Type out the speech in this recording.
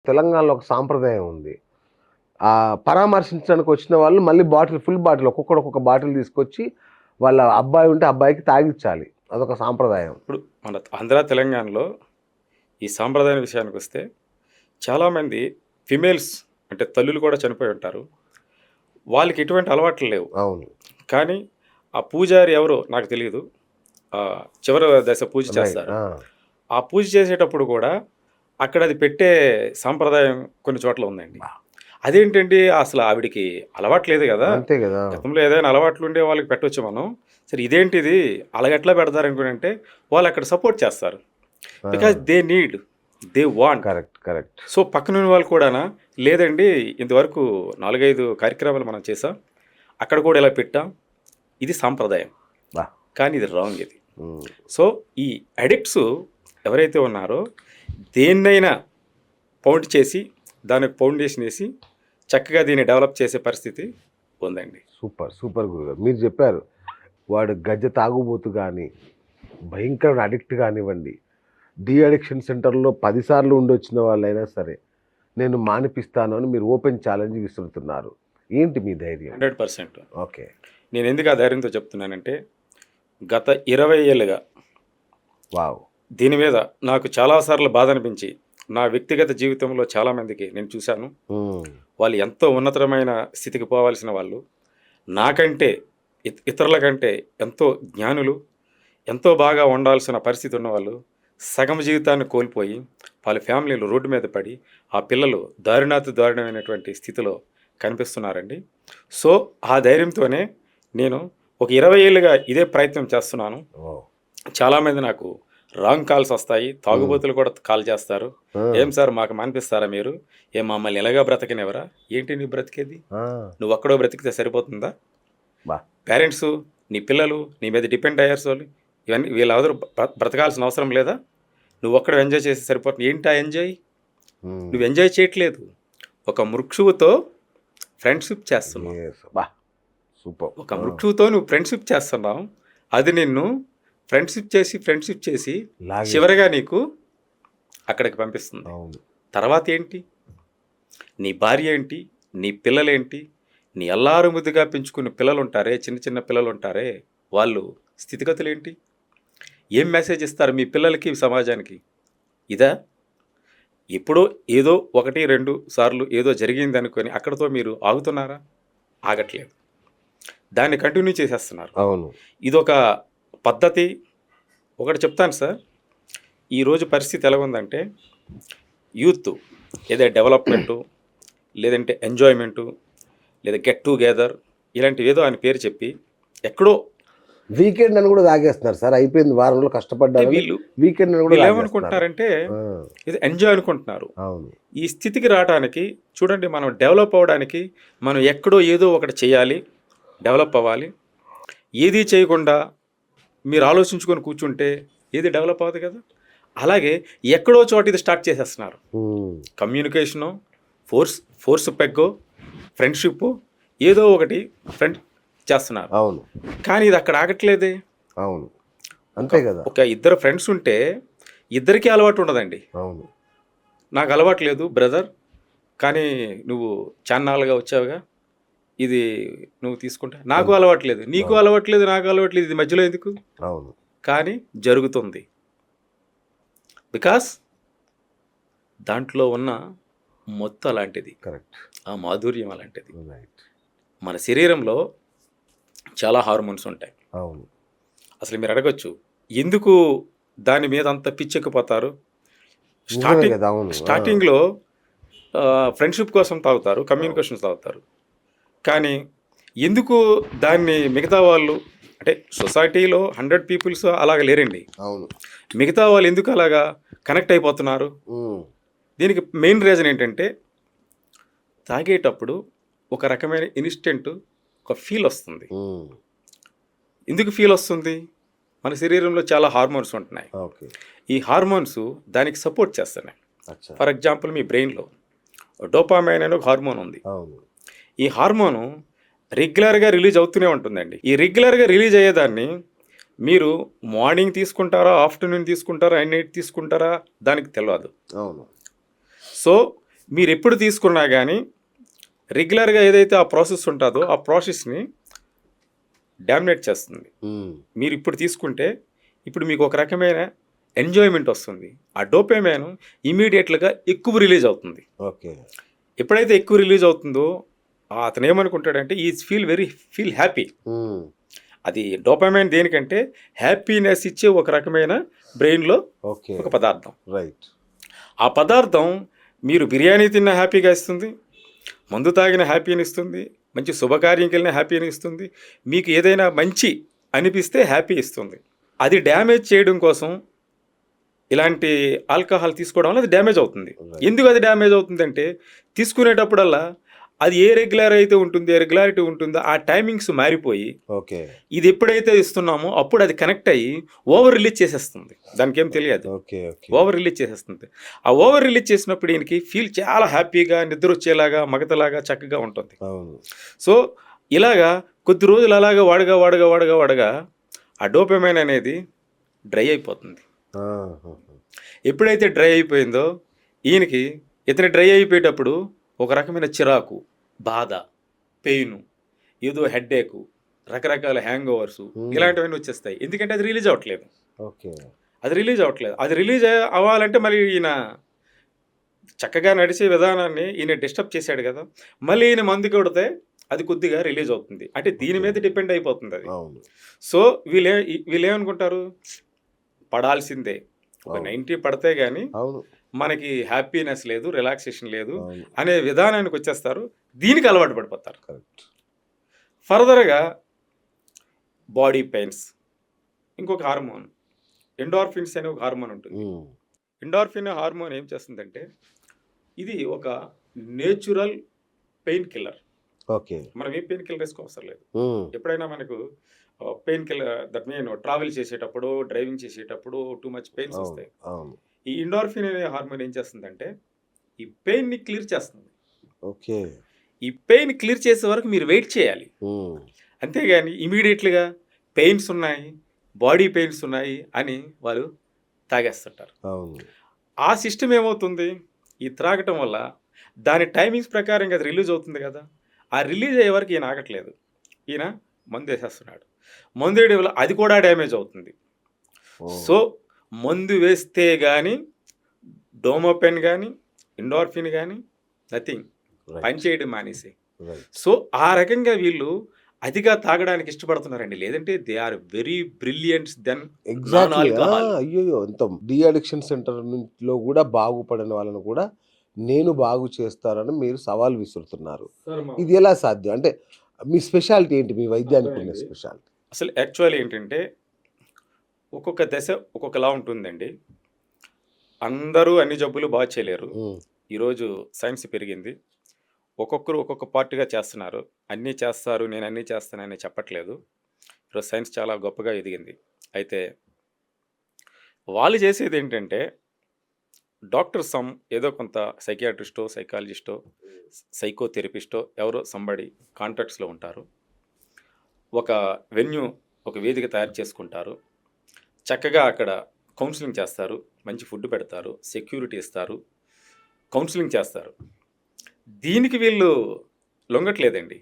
తెలంగాణలో ఒక సాంప్రదాయం ఉంది. పరామర్శించడానికి వచ్చిన వాళ్ళు మళ్ళీ ఫుల్ బాటిల్ ఒక్కొక్క బాటిల్ తీసుకొచ్చి వాళ్ళ అబ్బాయి ఉంటే అబ్బాయికి తాగిచ్చాలి. అదొక సాంప్రదాయం. ఇప్పుడు మన ఆంధ్ర, తెలంగాణలో ఈ సాంప్రదాయం విషయానికొస్తే చాలామంది ఫిమేల్స్ అంటే తల్లులు కూడా చనిపోయి ఉంటారు. వాళ్ళకి ఎటువంటి అలవాట్లు లేవు. అవును. కానీ ఆ పూజారి ఎవరో నాకు తెలియదు. చివరి దశ పూజ రైట్. చేస్తారు. ఆ పూజ చేసేటప్పుడు కూడా అక్కడ అది పెట్టే సాంప్రదాయం కొన్ని చోట్ల ఉందండి. అదేంటండి అసలు ఆవిడికి అలవాటు లేదు కదా! అంతే కదా! గతంలో ఏదైనా అలవాట్లు ఉండే వాళ్ళకి పెట్టొచ్చు మనం. సరే ఇదేంటిది అలాగెట్లా పెడతారనుకునంటే వాళ్ళు అక్కడ సపోర్ట్ చేస్తారు. Because they want. Correct. So పక్కనున్న వాళ్ళు కూడానా లేదండి ఇంతవరకు 4-5 కార్యక్రమాలు మనం చేసాం. అక్కడ కూడా ఇలా పెట్టాం. ఇది సాంప్రదాయం. బా! కానీ ఇది రాంగ్ ఇది. సో ఈ అడిక్ట్స్ ఎవరైతే ఉన్నారో దేన్నైనా పౌండ్ చేసి దానికి ఫౌండేషన్ వేసి చక్కగా దీన్ని డెవలప్ చేసే పరిస్థితి ఉందండి. సూపర్ గురుగారు. మీరు చెప్పారు. వాడు గజ్జ తాగుబోతు కానీ, భయంకరమైన అడిక్ట్ కానివ్వండి, అడిక్షన్ సెంటర్లో 10 సార్లు ఉండొచ్చిన వాళ్ళైనా సరే, నేను మానిపిస్తాను అని మీరు ఓపెన్ ఛాలెంజ్ విసురుతున్నారు. ఏంటి మీ ధైర్యం? 100%. ఓకే. నేను ఎందుకు ఆ ధైర్యంతో చెప్తున్నానంటే గత 20 ఏళ్ళుగా వావ్! దీని మీద నాకు చాలాసార్లు బాధ అనిపించి నా వ్యక్తిగత జీవితంలో చాలామందికి నేను చూశాను. వాళ్ళు ఎంతో ఉన్నతమైన స్థితికి పోవాల్సిన వాళ్ళు, నాకంటే ఇతరుల కంటే ఎంతో జ్ఞానులు, ఎంతో బాగా ఉండాల్సిన పరిస్థితి ఉన్నవాళ్ళు సగం జీవితాన్ని కోల్పోయి వాళ్ళ ఫ్యామిలీలు రోడ్డు మీద పడి ఆ పిల్లలు దారుణమైనటువంటి స్థితిలో కనిపిస్తున్నారండి. సో ఆ ధైర్యంతోనే నేను ఒక 20 ఏళ్ళుగా ఇదే ప్రయత్నం చేస్తున్నాను. చాలామంది నాకు రాంగ్ కాల్స్ వస్తాయి. తాగుబోతులు కూడా కాల్ చేస్తారు. ఏం సార్ మాకు మానిపిస్తారా మీరు? ఏం మమ్మల్ని ఎలాగా బ్రతకనివరా? ఏంటి నీ బ్రతికేది? నువ్వు ఒక్కడో బ్రతికితే సరిపోతుందా? పేరెంట్స్, నీ పిల్లలు నీ మీద డిపెండ్ అయ్యారు. వాళ్ళు ఇవన్నీ వీళ్ళందరూ బ్రతకాల్సిన అవసరం లేదా? నువ్వు ఒక్కడో ఎంజాయ్ చేసి సరిపోతుంది. ఏంటి ఆ ఎంజాయ్? నువ్వు ఎంజాయ్ చేయట్లేదు. ఒక మృక్షువుతో ఫ్రెండ్షిప్ చేస్తున్నావు. ఒక మృక్షువుతో నువ్వు ఫ్రెండ్షిప్ చేస్తున్నావు. అది నిన్ను ఫ్రెండ్షిప్ చేసి చివరిగా నీకు అక్కడికి పంపిస్తుంది. తర్వాత ఏంటి? నీ భార్య ఏంటి? నీ పిల్లలేంటి? నీ అల్లారు ముద్దుగా పెంచుకున్న పిల్లలు ఉంటారే, చిన్న పిల్లలు ఉంటారే, వాళ్ళు స్థితిగతులు ఏంటి? ఏం మెసేజ్ ఇస్తారు మీ పిల్లలకి, సమాజానికి? ఇదా? ఇప్పుడు ఏదో 1-2 సార్లు ఏదో జరిగింది అనుకొని అక్కడితో మీరు ఆగుతున్నారా? ఆగట్లేదు. దాన్ని కంటిన్యూ చేసేస్తున్నారు. అవును. ఇదొక పద్ధతి. ఒకటి చెప్తాను సార్, ఈరోజు పరిస్థితి ఎలా ఉందంటే యూత్ ఏదో డెవలప్మెంటు, లేదంటే ఎంజాయ్మెంటు, లేదా గెట్ టుగెదర్ ఇలాంటివి ఏదో ఆయన పేరు చెప్పి ఎక్కడో వీకెండ్ అని కూడా తాగేస్తున్నారు సార్. అయిపోయింది వారం రోజులు కష్టపడ్డారు, వీళ్ళు వీకెండ్ అని కూడా ఏమనుకుంటారంటే ఇది ఎంజాయ్ అనుకుంటున్నారు. అవును. ఈ స్థితికి రావడానికి చూడండి, మనం డెవలప్ అవ్వడానికి మనం ఎక్కడో ఏదో ఒకటి చేయాలి, డెవలప్ అవ్వాలి. ఏది చేయకుండా మీరు ఆలోచించుకొని కూర్చుంటే ఏది డెవలప్ అవ్వదు కదా. అలాగే ఎక్కడో చోట ఇది స్టార్ట్ చేసేస్తున్నారు. కమ్యూనికేషను, ఫోర్స్ పెగ్గో, ఫ్రెండ్షిప్ ఏదో ఒకటి ఫ్రెండ్ చేస్తున్నారు. అవును. కానీ ఇది అక్కడ ఆగట్లేదే. అవును, అంతే కదా. ఒక 2 ఫ్రెండ్స్ ఉంటే ఇద్దరికీ అలవాటు ఉండదండి. అవును. నాకు అలవాటు లేదు బ్రదర్, కానీ నువ్వు చాన్నాళ్ళుగా వచ్చావుగా, ఇది నువ్వు తీసుకుంటా. నాకు అలవాట్లేదు, నీకు అలవాట్లేదు, నాకు అలవాట్లేదు, ఇది మధ్యలో ఎందుకు? అవును. కానీ జరుగుతుంది. బికాస్ దాంట్లో ఉన్న మొత్తం అలాంటిది. కరెక్ట్. ఆ మాధుర్యం అలాంటిది. మన శరీరంలో చాలా హార్మోన్స్ ఉంటాయి. అవును. అసలు మీరు అడగచ్చు ఎందుకు దాని మీద అంత పిచ్చెక్కిపోతారు? స్టార్టింగ్లో ఫ్రెండ్షిప్ కోసం తాగుతారు, కమ్యూనికేషన్ తాగుతారు. కానీ ఎందుకు దాన్ని మిగతా వాళ్ళు అంటే సొసైటీలో 100 పీపుల్స్ అలాగ లేరండి. అవును. మిగతా వాళ్ళు ఎందుకు అలాగా కనెక్ట్ అయిపోతున్నారు? దీనికి మెయిన్ రీజన్ ఏంటంటే తాగేటప్పుడు ఒక రకమైన ఇన్స్టెంట్ ఒక ఫీల్ వస్తుంది. ఎందుకు ఫీల్ వస్తుంది? మన శరీరంలో చాలా హార్మోన్స్ ఉంటున్నాయి. ఈ హార్మోన్స్ దానికి సపోర్ట్ చేస్తున్నాయి. ఫర్ ఎగ్జాంపుల్ మీ బ్రెయిన్లో డోపామైన్ అనే ఒక హార్మోన్ ఉంది. ఈ హార్మోను రెగ్యులర్గా రిలీజ్ అవుతూనే ఉంటుందండి. ఈ రెగ్యులర్గా రిలీజ్ అయ్యేదాన్ని మీరు మార్నింగ్ తీసుకుంటారా, ఆఫ్టర్నూన్ తీసుకుంటారా, నైట్ తీసుకుంటారా దానికి తెలియదు. అవును. సో మీరు ఎప్పుడు తీసుకున్నా కానీ రెగ్యులర్గా ఏదైతే ఆ ప్రాసెస్ ఉంటుందో ఆ ప్రాసెస్ని డామినేట్ చేస్తుంది. మీరు ఇప్పుడు తీసుకుంటే ఇప్పుడు మీకు ఒక రకమైన ఎంజాయ్మెంట్ వస్తుంది. ఆ డోపమైన్ ఇమీడియట్గా ఎక్కువ రిలీజ్ అవుతుంది. ఓకే. ఎప్పుడైతే ఎక్కువ రిలీజ్ అవుతుందో అతను ఏమనుకుంటాడంటే ఫీల్ హ్యాపీ. అది డోపమైన్ దేనికంటే హ్యాపీనెస్ ఇచ్చే ఒక రకమైన బ్రెయిన్లో ఓకే. ఒక పదార్థం. రైట్. ఆ పదార్థం మీరు బిర్యానీ తిన్న హ్యాపీగా ఇస్తుంది, మందు తాగిన హ్యాపీని ఇస్తుంది, మంచి శుభకార్యంకి వెళ్ళిన హ్యాపీని ఇస్తుంది, మీకు ఏదైనా మంచి అనిపిస్తే హ్యాపీ ఇస్తుంది. అది డ్యామేజ్ చేయడం కోసం ఇలాంటి ఆల్కహాల్ తీసుకోవడం వల్ల అది డ్యామేజ్ అవుతుంది. ఎందుకు అది డ్యామేజ్ అవుతుందంటే తీసుకునేటప్పుడల్లా అది ఏ రెగ్యులారిటీ ఉంటుందో ఆ టైమింగ్స్ మారిపోయి ఓకే. ఇది ఎప్పుడైతే ఇస్తున్నామో అప్పుడు అది కనెక్ట్ అయ్యి ఓవర్ రిలీజ్ చేసేస్తుంది. దానికి ఏం తెలియదు, ఓకే. ఓకే. ఓవర్ రిలీజ్ చేసేస్తుంది. ఆ ఓవర్ రిలీజ్ చేసినప్పుడు ఈయనకి ఫీల్ చాలా హ్యాపీగా, నిద్ర వచ్చేలాగా, మగతలాగా చక్కగా ఉంటుంది. అవును. సో ఇలాగా కొద్ది రోజులు అలాగా వాడగా ఆ డోపమైన్ అనేది డ్రై అయిపోతుంది. ఎప్పుడైతే డ్రై అయిపోయిందో ఇతని డ్రై అయిపోయేటప్పుడు ఒక రకమైన చిరాకు, బాధ, పెయిన్, ఏదో హెడ్ఏకు, రకరకాల హ్యాంగ్ ఓవర్స్ ఇలాంటివన్నీ వచ్చేస్తాయి. ఎందుకంటే అది రిలీజ్ అవ్వట్లేదు. ఓకే. అది రిలీజ్ అవ్వాలంటే మళ్ళీ ఈయన చక్కగా నడిచే విధానాన్ని ఈయన డిస్టర్బ్ చేశాడు కదా, మళ్ళీ ఈయన మందు కొడితే అది కొద్దిగా రిలీజ్ అవుతుంది. అంటే దీని మీద డిపెండ్ అయిపోతుంది అది. సో వీళ్ళేమనుకుంటారు, పడాల్సిందే, ఒక 90 పడితే కానీ మనకి హ్యాపీనెస్ లేదు, రిలాక్సేషన్ లేదు అనే విధానానికి వచ్చేస్తారు. దీనికి అలవాటు పడిపోతారు. ఫర్దర్గా బాడీ పెయిన్స్, ఇంకొక హార్మోన్ ఎండార్ఫిన్స్ అనే ఒక హార్మోన్ ఉంటుంది. ఎండార్ఫిన్ హార్మోన్ ఏం చేస్తుందంటే ఇది ఒక నేచురల్ పెయిన్ కిల్లర్. ఓకే. మనం ఏ పెయిన్ కిల్లర్ వేసుకోవసరం లేదు. ఎప్పుడైనా మనకు pain killer that mean travel చేసేటప్పుడు, డ్రైవింగ్ చేసేటప్పుడు టూ మచ్ పెయిన్స్ వస్తాయి. ఈ ఎండార్ఫిన్ అనే హార్మోన్ ఏం చేస్తుందంటే ఈ పెయిన్ని క్లియర్ చేస్తుంది. ఓకే. ఈ పెయిన్ క్లియర్ చేసే వరకు మీరు వెయిట్ చేయాలి. అంతేగాని ఇమీడియట్గా పెయిన్స్ ఉన్నాయి, బాడీ పెయిన్స్ ఉన్నాయి అని వాళ్ళు తాగేస్తుంటారు. ఆ సిస్టమ్ ఏమవుతుంది, ఈ త్రాగటం వల్ల దాని టైమింగ్స్ ప్రకారంగా అది రిలీజ్ అవుతుంది కదా, ఆ రిలీజ్ అయ్యే వరకు ఈయన ఆగట్లేదు. ఈయన మందు వేసేస్తున్నాడు. మందు వేయడం వల్ల అది కూడా డ్యామేజ్ అవుతుంది. సో మందు వేస్తే కానీ డోమోపెన్ కానీ ఎండార్ఫిన్ కానీ నథింగ్, పనిచేయడం మానేసి. సో ఆ రకంగా వీళ్ళు అదిగా తాగడానికి ఇష్టపడుతున్నారండి. లేదంటే they are very brilliants than alcohol. అయ్యో, ఎంత డి అడిక్షన్ సెంటర్ లో కూడా బాగుపడిన వాళ్ళని కూడా నేను బాగు చేస్తారని మీరు సవాల్ విసురుతున్నారు. ఇది ఎలా సాధ్యం? అంటే మీ స్పెషాలిటీ ఏంటి? మీ వైద్యానికి ఉన్న స్పెషాలిటీ అసలు యాక్చువల్ ఏంటంటే ఒక్కొక్క దశ ఒక్కొక్కలా ఉంటుందండి. అందరూ అన్ని జబ్బులు బాగా చేయలేరు. ఈరోజు సైన్స్ పెరిగింది, ఒక్కొక్కరు ఒక్కొక్క పార్ట్గా చేస్తున్నారు. అన్నీ చేస్తారు, నేను అన్నీ చేస్తానని చెప్పట్లేదు. ఈరోజు సైన్స్ చాలా గొప్పగా ఎదిగింది. అయితే వాళ్ళు చేసేది ఏంటంటే డాక్టర్ ఏదో కొంత సైకియాట్రిస్టో, సైకాలజిస్టో, సైకోథెరపిస్టో ఎవరో సంబడి కాంట్రాక్ట్స్లో ఉంటారు. ఒక ఒక వేదిక తయారు చేసుకుంటారు. చక్కగా అక్కడ కౌన్సిలింగ్ చేస్తారు, మంచి ఫుడ్ పెడతారు, సెక్యూరిటీ ఇస్తారు, కౌన్సిలింగ్ చేస్తారు. దీనికి వీళ్ళు లొంగట్లేదండి.